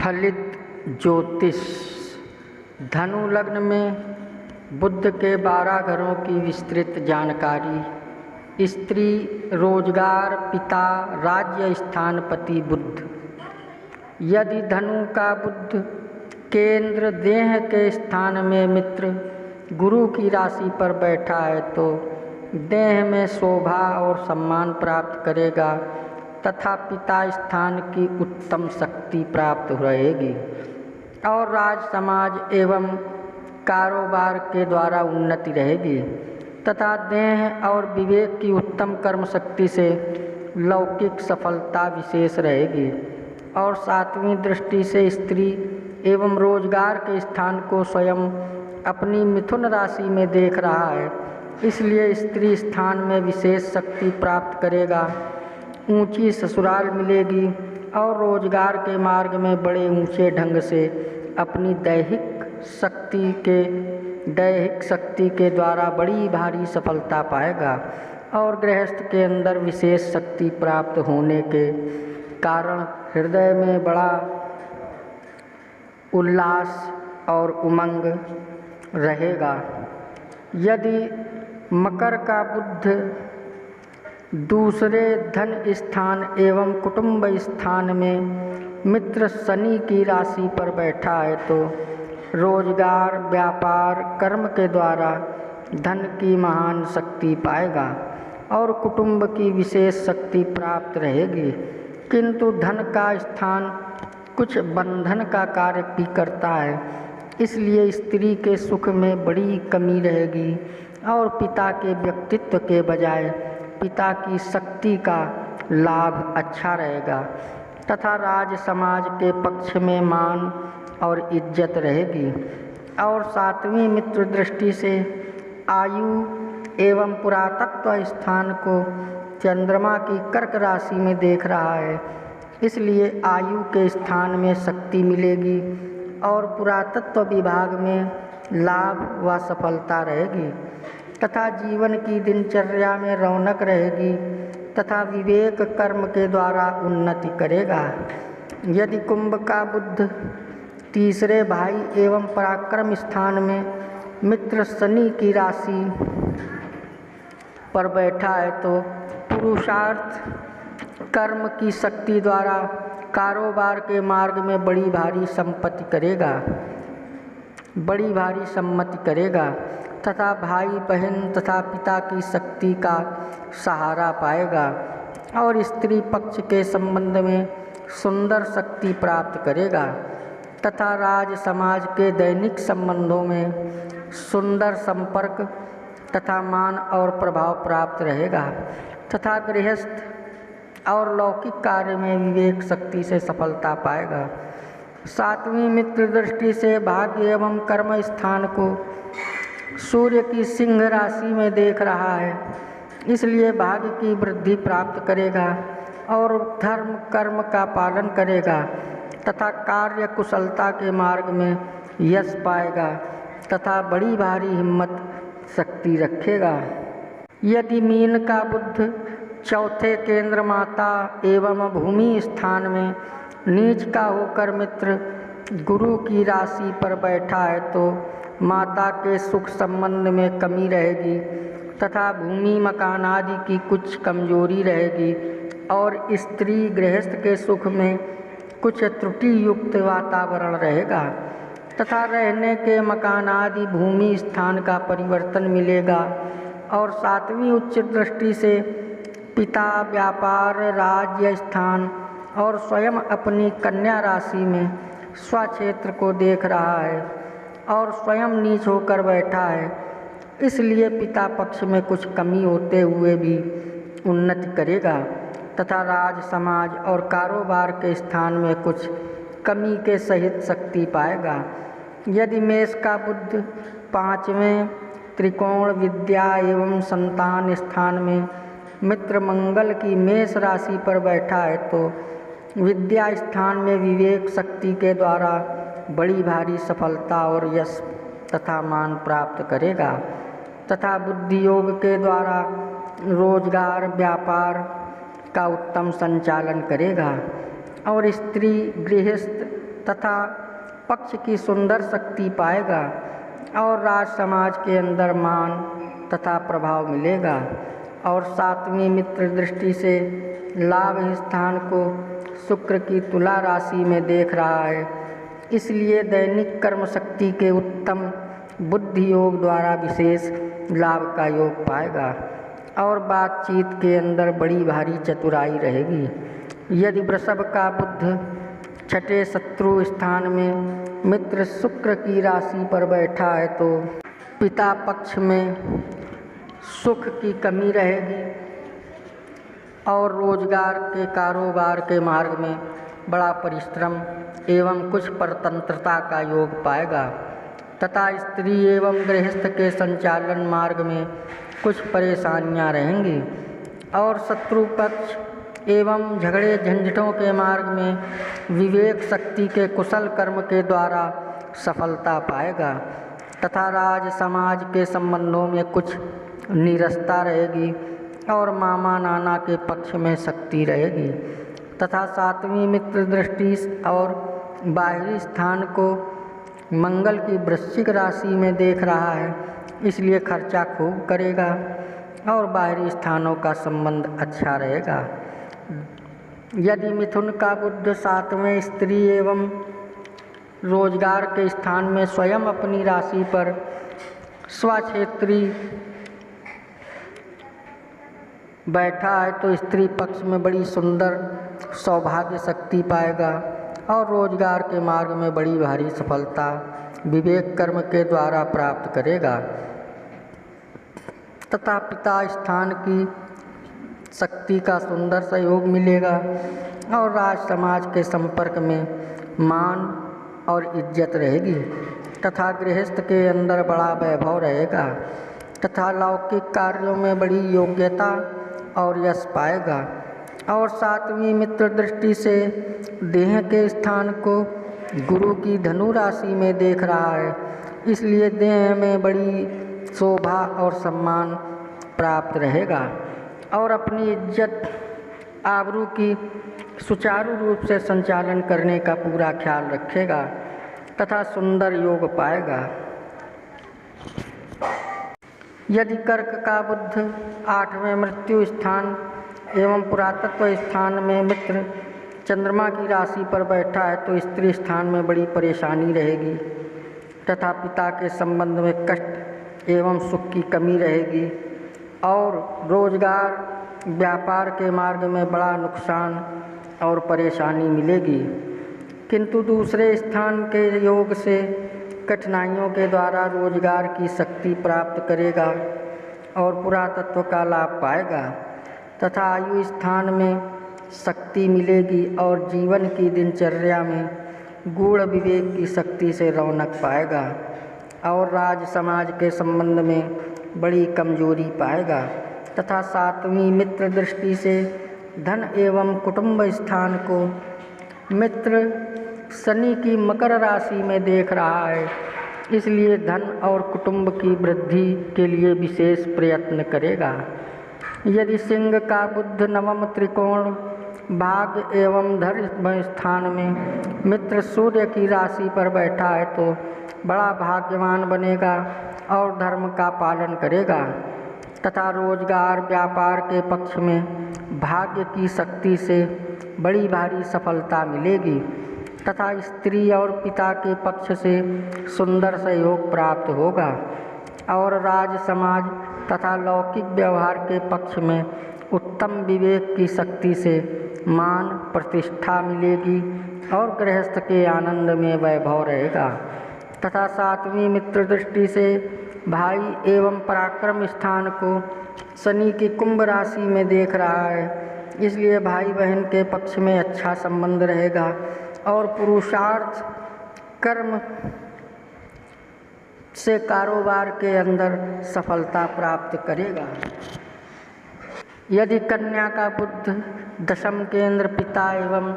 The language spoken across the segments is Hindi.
फलित ज्योतिष। धनु लग्न में बुध के 12 घरों की विस्तृत जानकारी। स्त्री, रोजगार, पिता, राज्य स्थानपति बुध। यदि धनु का बुध केंद्र देह के स्थान में मित्र गुरु की राशि पर बैठा है तो देह में शोभा और सम्मान प्राप्त करेगा तथा पिता स्थान की उत्तम शक्ति प्राप्त रहेगी और राज समाज एवं कारोबार के द्वारा उन्नति रहेगी तथा देह और विवेक की उत्तम कर्म शक्ति से लौकिक सफलता विशेष रहेगी। और 7वीं दृष्टि से स्त्री एवं रोजगार के स्थान को स्वयं अपनी मिथुन राशि में देख रहा है, इसलिए स्त्री स्थान में विशेष शक्ति प्राप्त करेगा, ऊंची ससुराल मिलेगी और रोजगार के मार्ग में बड़े ऊंचे ढंग से अपनी दैहिक शक्ति के द्वारा बड़ी भारी सफलता पाएगा। और गृहस्थ के अंदर विशेष शक्ति प्राप्त होने के कारण हृदय में बड़ा उल्लास और उमंग रहेगा। यदि मकर का बुध दूसरे धन स्थान एवं कुटुंब स्थान में मित्र शनि की राशि पर बैठा है तो रोजगार, व्यापार, कर्म के द्वारा धन की महान शक्ति पाएगा और कुटुंब की विशेष शक्ति प्राप्त रहेगी। किंतु धन का स्थान कुछ बंधन का कार्य भी करता है, इसलिए स्त्री के सुख में बड़ी कमी रहेगी और पिता के व्यक्तित्व के बजाय पिता की शक्ति का लाभ अच्छा रहेगा तथा राज समाज के पक्ष में मान और इज्जत रहेगी। और 7वीं मित्र दृष्टि से आयु एवं पुरातत्व स्थान को चंद्रमा की कर्क राशि में देख रहा है, इसलिए आयु के स्थान में शक्ति मिलेगी और पुरातत्व विभाग में लाभ व सफलता रहेगी तथा जीवन की दिनचर्या में रौनक रहेगी तथा विवेक कर्म के द्वारा उन्नति करेगा। यदि कुंभ का बुध तीसरे भाई एवं पराक्रम स्थान में मित्र शनि की राशि पर बैठा है तो पुरुषार्थ कर्म की शक्ति द्वारा कारोबार के मार्ग में बड़ी भारी सम्मति करेगा तथा भाई बहन तथा पिता की शक्ति का सहारा पाएगा और स्त्री पक्ष के संबंध में सुंदर शक्ति प्राप्त करेगा तथा राज समाज के दैनिक संबंधों में सुंदर संपर्क तथा मान और प्रभाव प्राप्त रहेगा तथा गृहस्थ और लौकिक कार्य में विवेक शक्ति से सफलता पाएगा। 7वीं मित्र दृष्टि से भाग्य एवं कर्म स्थान को सूर्य की सिंह राशि में देख रहा है, इसलिए भाग्य की वृद्धि प्राप्त करेगा और धर्म कर्म का पालन करेगा तथा कार्य कुशलता के मार्ग में यश पाएगा तथा बड़ी भारी हिम्मत शक्ति रखेगा। यदि मीन का बुध चौथे केंद्र माता एवं भूमि स्थान में नीच का होकर मित्र गुरु की राशि पर बैठा है तो माता के सुख संबंध में कमी रहेगी तथा भूमि मकान आदि की कुछ कमजोरी रहेगी और स्त्री गृहस्थ के सुख में कुछ त्रुटि युक्त वातावरण रहेगा तथा रहने के मकान आदि भूमि स्थान का परिवर्तन मिलेगा। और 7वीं उच्च दृष्टि से पिता, व्यापार, राज्य स्थान और स्वयं अपनी कन्या राशि में स्वक्षेत्र को देख रहा है और स्वयं नीच होकर बैठा है, इसलिए पिता पक्ष में कुछ कमी होते हुए भी उन्नति करेगा तथा राज समाज और कारोबार के स्थान में कुछ कमी के सहित शक्ति पाएगा। यदि मेष का बुध 5वें त्रिकोण विद्या एवं संतान स्थान में मित्र मंगल की मेष राशि पर बैठा है तो विद्या स्थान में विवेक शक्ति के द्वारा बड़ी भारी सफलता और यश तथा मान प्राप्त करेगा तथा बुद्धि योग के द्वारा रोजगार व्यापार का उत्तम संचालन करेगा। और स्त्री गृहस्थ तथा पक्ष की सुंदर शक्ति पाएगा और राज समाज के अंदर मान तथा प्रभाव मिलेगा। और 7वीं मित्र दृष्टि से लाभ स्थान को शुक्र की तुला राशि में देख रहा है, इसलिए दैनिक कर्म शक्ति के उत्तम बुद्धि योग द्वारा विशेष लाभ का योग पाएगा और बातचीत के अंदर बड़ी भारी चतुराई रहेगी। यदि वृषभ का बुध 6ठे शत्रु स्थान में मित्र शुक्र की राशि पर बैठा है तो पिता पक्ष में सुख की कमी रहेगी और रोजगार के कारोबार के मार्ग में बड़ा परिश्रम एवं कुछ परतंत्रता का योग पाएगा तथा स्त्री एवं गृहस्थ के संचालन मार्ग में कुछ परेशानियां रहेंगी और शत्रु पक्ष एवं झगड़े झंझटों के मार्ग में विवेक शक्ति के कुशल कर्म के द्वारा सफलता पाएगा तथा राज समाज के संबंधों में कुछ नीरसता रहेगी और मामा नाना के पक्ष में शक्ति रहेगी तथा 7वीं मित्र दृष्टि और बाहरी स्थान को मंगल की वृश्चिक राशि में देख रहा है, इसलिए खर्चा खूब करेगा और बाहरी स्थानों का संबंध अच्छा रहेगा। यदि मिथुन का बुध 7वें स्त्री एवं रोजगार के स्थान में स्वयं अपनी राशि पर स्वक्षेत्री बैठा है तो स्त्री पक्ष में बड़ी सुंदर सौभाग्य शक्ति पाएगा और रोजगार के मार्ग में बड़ी भारी सफलता विवेक कर्म के द्वारा प्राप्त करेगा तथा पिता स्थान की शक्ति का सुंदर सहयोग मिलेगा और राज समाज के संपर्क में मान और इज्जत रहेगी तथा गृहस्थ के अंदर बड़ा वैभव रहेगा तथा लौकिक कार्यों में बड़ी योग्यता और यश पाएगा। और 7वीं मित्र दृष्टि से देह के स्थान को गुरु की धनु राशि में देख रहा है, इसलिए देह में बड़ी शोभा और सम्मान प्राप्त रहेगा और अपनी इज्जत आबरू की सुचारू रूप से संचालन करने का पूरा ख्याल रखेगा तथा सुंदर योग पाएगा। यदि कर्क का बुध 8वें मृत्यु स्थान एवं पुरातत्व स्थान में मित्र चंद्रमा की राशि पर बैठा है तो स्त्री स्थान में बड़ी परेशानी रहेगी तथा पिता के संबंध में कष्ट एवं सुख की कमी रहेगी और रोजगार व्यापार के मार्ग में बड़ा नुकसान और परेशानी मिलेगी, किंतु दूसरे स्थान के योग से कठिनाइयों के द्वारा रोजगार की शक्ति प्राप्त करेगा और पुरातत्व का लाभ पाएगा तथा आयु स्थान में शक्ति मिलेगी और जीवन की दिनचर्या में गूढ़ विवेक की शक्ति से रौनक पाएगा और राज समाज के संबंध में बड़ी कमजोरी पाएगा तथा 7वीं मित्र दृष्टि से धन एवं कुटुंब स्थान को मित्र शनि की मकर राशि में देख रहा है, इसलिए धन और कुटुंब की वृद्धि के लिए विशेष प्रयत्न करेगा। यदि सिंह का बुध 9व त्रिकोण भाग्य एवं धर्म स्थान में मित्र सूर्य की राशि पर बैठा है तो बड़ा भाग्यवान बनेगा और धर्म का पालन करेगा तथा रोजगार व्यापार के पक्ष में भाग्य की शक्ति से बड़ी भारी सफलता मिलेगी तथा स्त्री और पिता के पक्ष से सुंदर सहयोग प्राप्त होगा और राज समाज तथा लौकिक व्यवहार के पक्ष में उत्तम विवेक की शक्ति से मान प्रतिष्ठा मिलेगी और गृहस्थ के आनंद में वैभव रहेगा तथा 7वीं मित्र दृष्टि से भाई एवं पराक्रम स्थान को शनि की कुंभ राशि में देख रहा है, इसलिए भाई बहन के पक्ष में अच्छा संबंध रहेगा और पुरुषार्थ कर्म से कारोबार के अंदर सफलता प्राप्त करेगा। यदि कन्या का बुध 10म केंद्र पिता एवं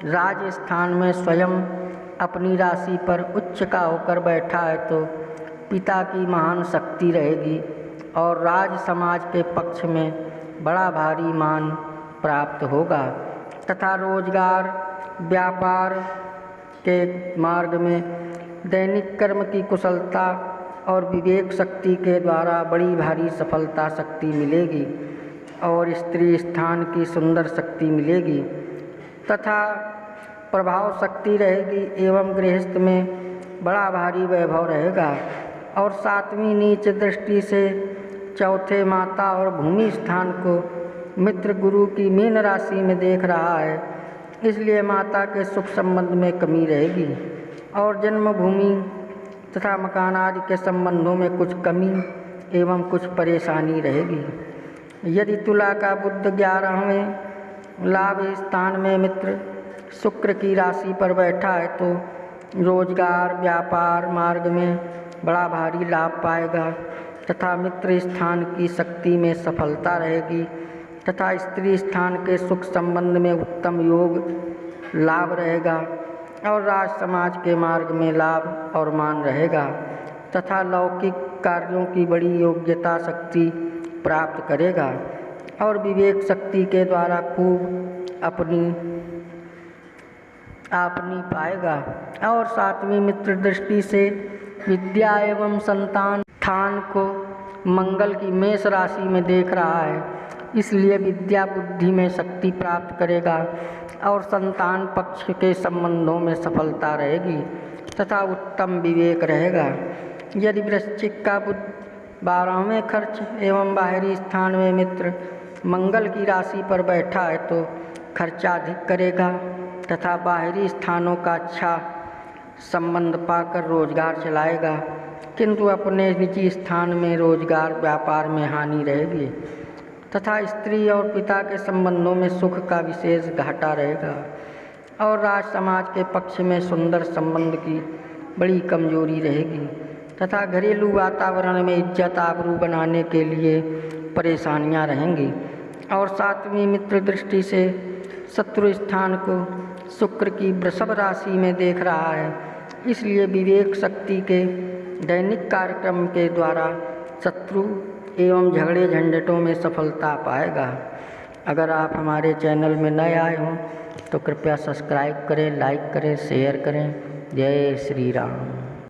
राज स्थान में स्वयं अपनी राशि पर उच्च का होकर बैठा है तो पिता की महान शक्ति रहेगी और राज समाज के पक्ष में बड़ा भारी मान प्राप्त होगा तथा रोजगार व्यापार के मार्ग में दैनिक कर्म की कुशलता और विवेक शक्ति के द्वारा बड़ी भारी सफलता शक्ति मिलेगी और स्त्री स्थान की सुंदर शक्ति मिलेगी तथा प्रभाव शक्ति रहेगी एवं गृहस्थ में बड़ा भारी वैभव रहेगा। और सातवीं नीच दृष्टि से चौथे माता और भूमि स्थान को मित्र गुरु की मीन राशि में देख रहा है, इसलिए माता के सुख संबंध में कमी रहेगी और जन्मभूमि तथा मकान आदि के संबंधों में कुछ कमी एवं कुछ परेशानी रहेगी। यदि तुला का बुध 11वें लाभ स्थान में मित्र शुक्र की राशि पर बैठा है तो रोजगार व्यापार मार्ग में बड़ा भारी लाभ पाएगा तथा मित्र स्थान की शक्ति में सफलता रहेगी तथा स्त्री स्थान के सुख संबंध में उत्तम योग लाभ रहेगा और राज समाज के मार्ग में लाभ और मान रहेगा तथा लौकिक कार्यों की बड़ी योग्यता शक्ति प्राप्त करेगा और विवेक शक्ति के द्वारा खूब आपनी पाएगा। और सातवीं मित्र दृष्टि से विद्या एवं संतान स्थान को मंगल की मेष राशि में देख रहा है, इसलिए विद्या बुद्धि में शक्ति प्राप्त करेगा और संतान पक्ष के संबंधों में सफलता रहेगी तथा उत्तम विवेक रहेगा। यदि वृश्चिक का बुध 12वें खर्च एवं बाहरी स्थान में मित्र मंगल की राशि पर बैठा है तो खर्चा अधिक करेगा तथा बाहरी स्थानों का अच्छा संबंध पाकर रोजगार चलाएगा, किंतु अपने निजी स्थान में रोजगार व्यापार में हानि रहेगी तथा स्त्री और पिता के संबंधों में सुख का विशेष घाटा रहेगा और राज समाज के पक्ष में सुंदर संबंध की बड़ी कमजोरी रहेगी तथा घरेलू वातावरण में इज्जत आबरू बनाने के लिए परेशानियां रहेंगी। और सातवीं मित्र दृष्टि से शत्रु स्थान को शुक्र की वृषभ राशि में देख रहा है, इसलिए विवेक शक्ति के दैनिक कार्यक्रम के द्वारा शत्रु एवं झगड़े झंझटों में सफलता पाएगा। अगर आप हमारे चैनल में नए आए हों तो कृपया सब्सक्राइब करें, लाइक करें, शेयर करें। जय श्री राम।